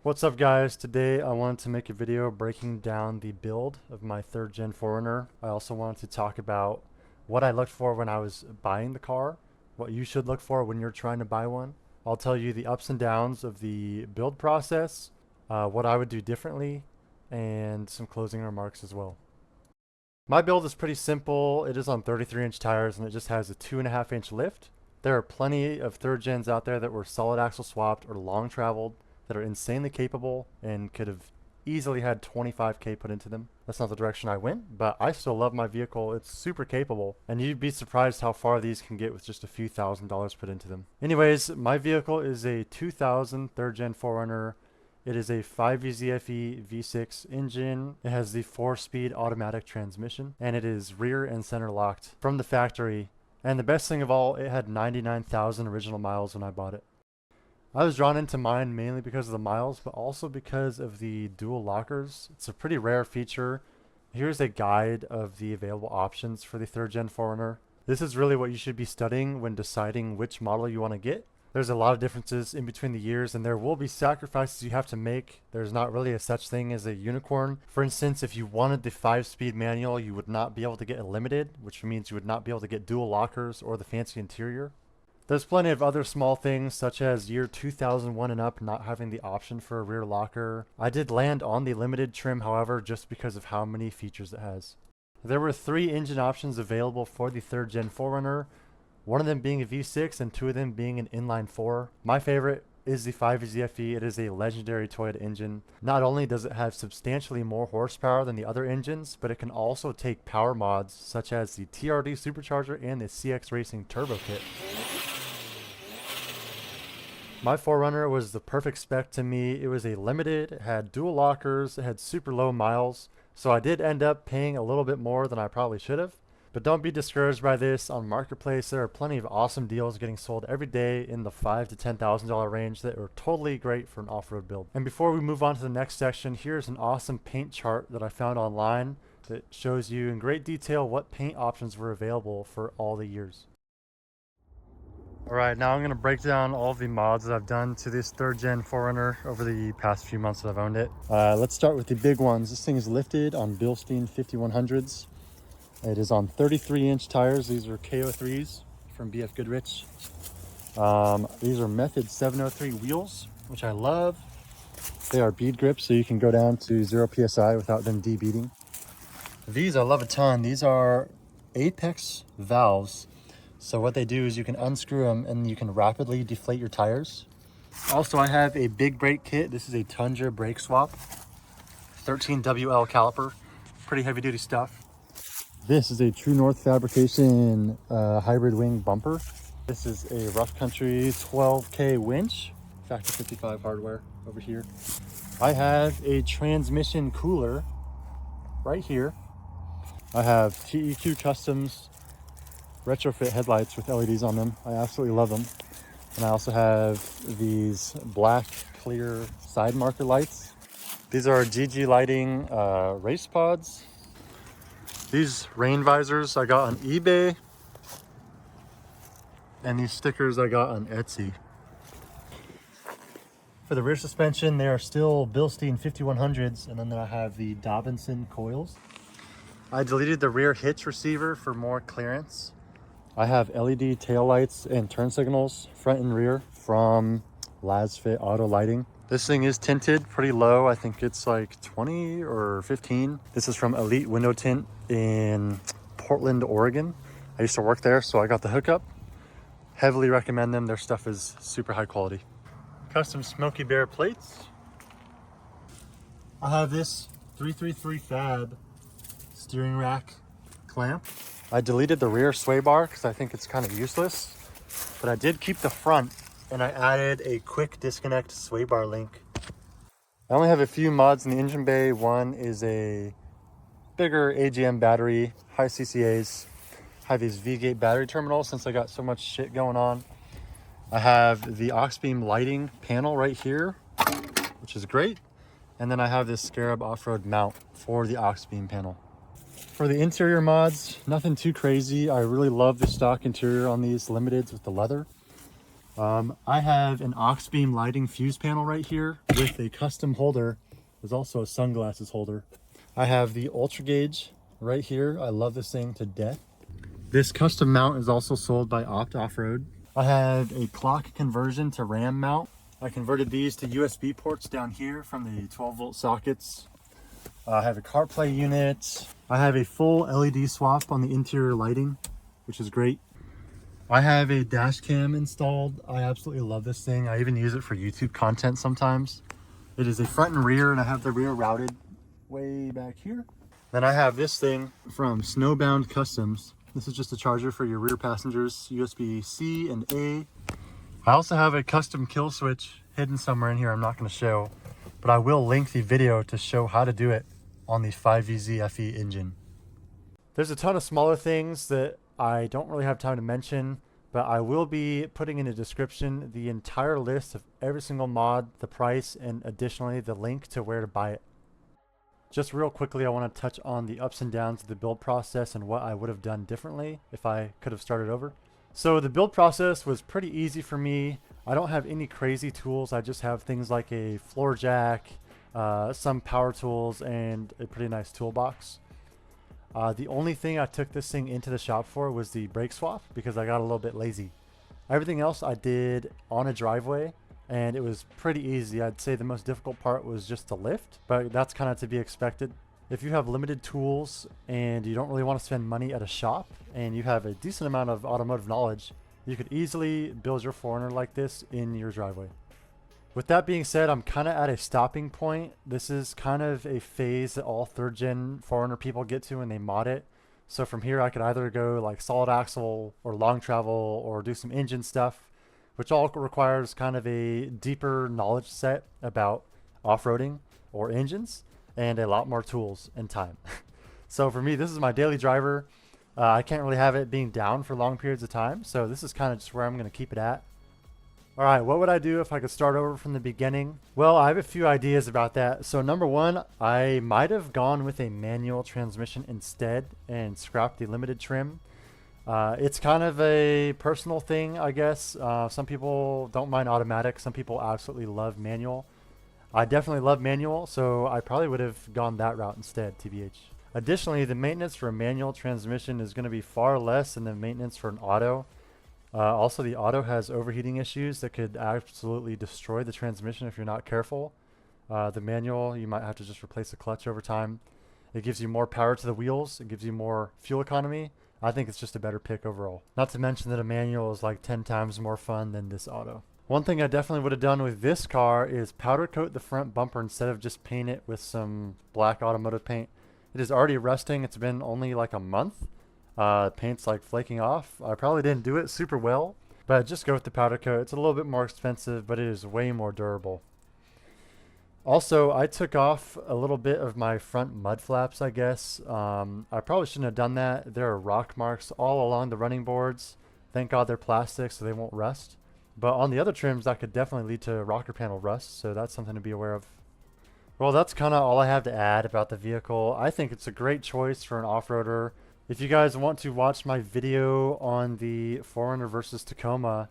What's up guys? Today I wanted to make a video breaking down the build of my 3rd gen 4Runner. I also wanted to talk about what I looked for when I was buying the car, what you should look for when you're trying to buy one. I'll tell you the ups and downs of the build process, what I would do differently, and some closing remarks as well. My build is pretty simple. It is on 33-inch tires and it just has a 2.5-inch lift. There are plenty of 3rd gens out there that were solid axle swapped or long traveled that are insanely capable and could have easily had 25K put into them. That's not the direction I went, but I still love my vehicle. It's super capable, and you'd be surprised how far these can get with just a few $1,000s put into them. Anyways, my vehicle is a 2000 3rd gen 4Runner. It is a 5VZFE V6 engine. It has the 4-speed automatic transmission, and it is rear and center locked from the factory. And the best thing of all, it had 99,000 original miles when I bought it. I was drawn into mine mainly because of the miles, but also because of the dual lockers. It's a pretty rare feature. Here's a guide of the available options for the 3rd gen 4Runner. This is really what you should be studying when deciding which model you want to get. There's a lot of differences in between the years, and there will be sacrifices you have to make. There's not really a such thing as a unicorn. For instance, if you wanted the 5-speed manual, you would not be able to get a limited, which means you would not be able to get dual lockers or the fancy interior. There's plenty of other small things, such as year 2001 and up not having the option for a rear locker. I did land on the limited trim, however, just because of how many features it has. There were 3 engine options available for the 3rd gen 4Runner, one of them being a V6 and 2 of them being an inline 4. My favorite is the 5VZFE. It is a legendary Toyota engine. Not only does it have substantially more horsepower than the other engines, but it can also take power mods such as the TRD supercharger and the CX Racing turbo kit. My 4Runner was the perfect spec to me. It was a limited, it had dual lockers, it had super low miles, so I did end up paying a little bit more than I probably should have. But don't be discouraged by this. On Marketplace, there are plenty of awesome deals getting sold every day in the $5,000 to $10,000 range that are totally great for an off-road build. And before we move on to the next section, here's an awesome paint chart that I found online that shows you in great detail what paint options were available for all the years. Alright, now I'm going to break down all of the mods that I've done to this 3rd gen 4Runner over the past few months that I've owned it. Let's start with the big ones. This thing is lifted on Bilstein 5100s. It is on 33-inch tires. These are KO3s from BF Goodrich. These are Method 703 wheels, which I love. They are bead grips, so you can go down to 0 PSI without them debeading. These I love a ton. These are Apex valves. So what they do is you can unscrew them and you can rapidly deflate your tires. Also, I have a big brake kit. This is a Tundra brake swap, 13WL caliper, pretty heavy duty stuff. This is a True North fabrication hybrid wing bumper. This is a Rough Country 12K winch, Factor 55 hardware over here. I have a transmission cooler right here. I have TEQ Customs retrofit headlights with LEDs on them. I absolutely love them. And I also have these black clear side marker lights. These are GG Lighting race pods. These rain visors I got on eBay. And these stickers I got on Etsy. For the rear suspension, they are still Bilstein 5100s, and then I have the Dobinson coils. I deleted the rear hitch receiver for more clearance. I have LED taillights and turn signals, front and rear, from Lasfit Auto Lighting. This thing is tinted pretty low. I think it's like 20 or 15. This is from Elite Window Tint in Portland, Oregon. I used to work there, so I got the hookup. Heavily recommend them. Their stuff is super high quality. Custom Smokey Bear plates. I have this 333 Fab steering rack clamp. I deleted the rear sway bar because I think it's kind of useless, but I did keep the front and I added a quick disconnect sway bar link. I only have a few mods in the engine bay. One is a bigger AGM battery, high CCAs. I have these V-gate battery terminals since I got so much shit going on. I have the aux beam lighting panel right here, which is great. And then I have this Scarab off-road mount for the aux beam panel. For the interior mods, nothing too crazy. I really love the stock interior on these limiteds with the leather. I have an aux beam lighting fuse panel right here with a custom holder. There's also a sunglasses holder. I have the ultra gauge right here. I love this thing to death. This custom mount is also sold by Opt Off-Road. I have a clock conversion to RAM mount. I converted these to USB ports down here from the 12-volt sockets. I have a CarPlay unit. I have a full LED swap on the interior lighting, which is great. I have a dash cam installed. I absolutely love this thing. I even use it for YouTube content sometimes. It is a front and rear, and I have the rear routed way back here. Then I have this thing from Snowbound Customs. This is just a charger for your rear passengers, USB-C and A. I also have a custom kill switch hidden somewhere in here I'm not going to show, but I will link the video to show how to do it on the 5VZ FE engine. There's a ton of smaller things that I don't really have time to mention, but I will be putting in the description the entire list of every single mod, the price, and additionally the link to where to buy it. Just real quickly, I want to touch on the ups and downs of the build process and what I would have done differently if I could have started over. So the build process was pretty easy for me. I don't have any crazy tools. I just have things like a floor jack, some power tools, and a pretty nice toolbox. The only thing I took this thing into the shop for was the brake swap because I got a little bit lazy. Everything else I did on a driveway, and it was pretty easy. I'd say the most difficult part was just the lift, but that's kind of to be expected. If you have limited tools and you don't really want to spend money at a shop and you have a decent amount of automotive knowledge, you could easily build your 4Runner like this in your driveway. With that being said, I'm kind of at a stopping point. This is kind of a phase that all 3rd gen 4Runner people get to when they mod it. So from here I could either go like solid axle or long travel or do some engine stuff, which all requires kind of a deeper knowledge set about off-roading or engines and a lot more tools and time. So for me, this is my daily driver. I can't really have it being down for long periods of time, so this is kind of just where I'm going to keep it at. All right, what would I do if I could start over from the beginning? Well, I have a few ideas about that. So number one, I might have gone with a manual transmission instead and scrapped the limited trim. It's kind of a personal thing, I guess. Some people don't mind automatic. Some people absolutely love manual. I definitely love manual, so I probably would have gone that route instead, TBH. Additionally, the maintenance for a manual transmission is going to be far less than the maintenance for an auto. Also, the auto has overheating issues that could absolutely destroy the transmission if you're not careful. The manual, you might have to just replace the clutch over time. It gives you more power to the wheels. It gives you more fuel economy. I think it's just a better pick overall. Not to mention that a manual is like 10 times more fun than this auto. One thing I definitely would have done with this car is powder coat the front bumper instead of just paint it with some black automotive paint. It is already rusting. It's been only like a month. Paint's like flaking off. I probably didn't do it super well, but just go with the powder coat. It's a little bit more expensive, but it is way more durable. Also, I took off a little bit of my front mud flaps, I guess. I probably shouldn't have done that. There are rock marks all along the running boards. Thank God they're plastic so they won't rust. But on the other trims, that could definitely lead to rocker panel rust, so that's something to be aware of. Well, that's kind of all I have to add about the vehicle. I think it's a great choice for an off-roader. If you guys want to watch my video on the 4Runner versus Tacoma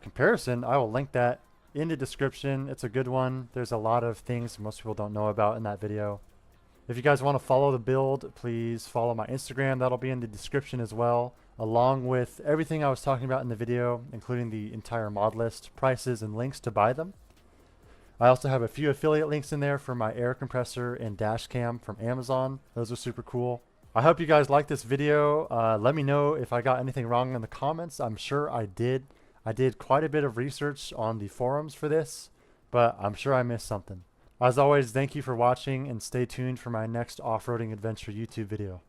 comparison, I will link that in the description. It's a good one. There's a lot of things most people don't know about in that video. If you guys want to follow the build, please follow my Instagram. That'll be in the description as well, along with everything I was talking about in the video, including the entire mod list, prices, and links to buy them. I also have a few affiliate links in there for my air compressor and dash cam from Amazon. Those are super cool. I hope you guys liked this video. Let me know if I got anything wrong in the comments. I'm sure I did. I did quite a bit of research on the forums for this, but I'm sure I missed something. As always, thank you for watching and stay tuned for my next off-roading adventure YouTube video.